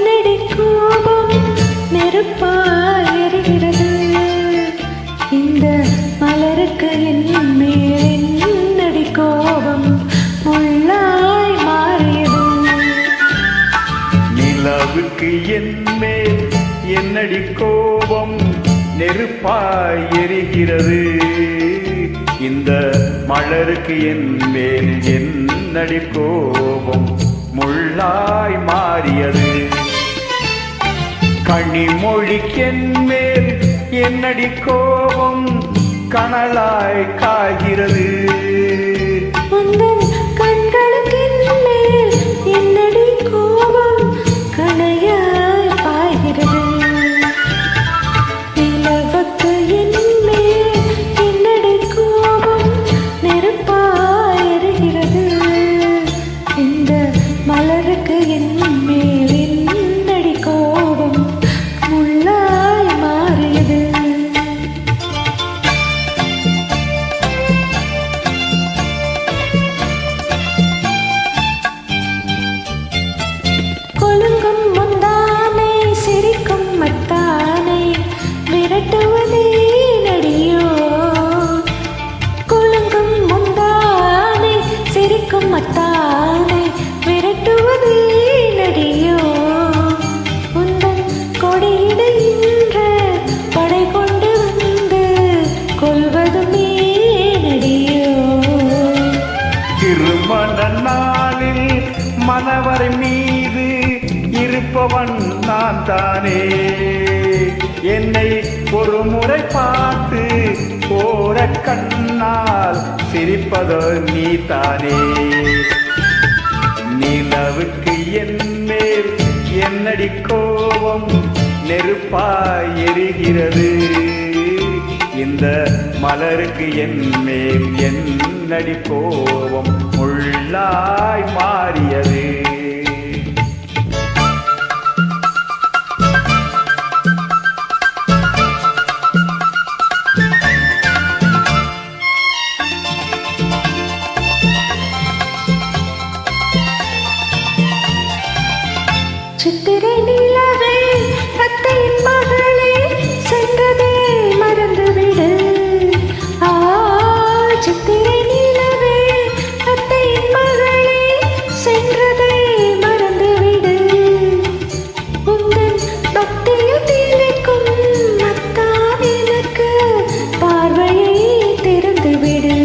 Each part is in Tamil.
என்னடி கோபம் நெருப்பாய் எரிகிறது இந்த மலருக்கு என் மேல் என்னடி கோபம் முள்ளாய் மாறியது நிலவுக்கு என் மேல் என்னடி கோபம் நெருப்பாய் எரிகிறது இந்த மலருக்கு என் மேல் என்னடி கோபம் முள்ளாய் மாறியது கனிமொழிக்கென் மேல் என்னடி கோபம் கனலாய் காய்கிறது மலருக்கு என் மேல் என்னடி கோபம் முள்ளாய் மாறியது கொலுங்கும் முந்தானை சிரிக்கும் மத்தானை விரட்டுவதே நடியோ கொலுங்கும் முந்தானை சிரிக்கும் மத்தானை விரட்டுவதே நடியோ உந்தன் கொடியிடுகின்ற படை கொண்டு வந்து கொள்வதுமே நடியோ திருமண நாளில் மணவரை மீது இருப்பவன் நான் தானே என்னை ஒரு முறை பார்த்து போற கண்ணால் சிரிப்பதோ நீ தானே நிலவுக்கு என் மேல் என்னடி கோபம் நெருப்பாய் எரிகிறது இந்த மலருக்கு என் மேல் என்னடி கோபம் முள்ளாய் மாறியது சித்திரை நிலவே அத்தையின் மகளே சென்றதே மறந்துவிடு சித்திரை நிலவே அத்தையின் மகளே சென்றதே மறந்துவிடு உந்தன் பக்தியில் திளைக்கும் மத்தான் எனக்கு பார்வையை திறந்துவிடு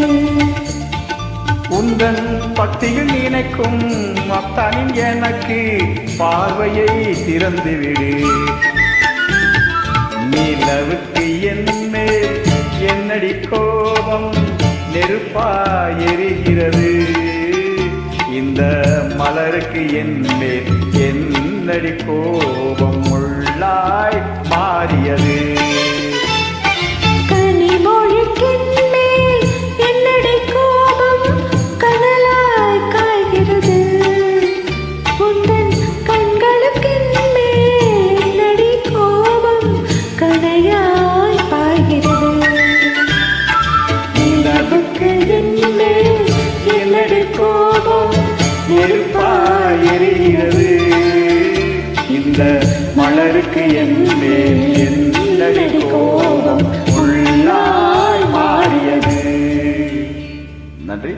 உந்தன் பக்தியில் நினைக்கும் மத்தானின் எனக்கு பார்வையை திறந்துவிடு நிலவுக்கு என் மேல் என்னடி கோபம் நெருப்பாய் எரிகிறது இந்த மலருக்கு என் மேல் என்னடி கோபம் முள்ளாய் மாறியது நெருப்பாய் எரிகிறது இந்த மலருக்கு என் மேல் என்னடி கோபம் உள்ளாய் மாறியது. நன்றி.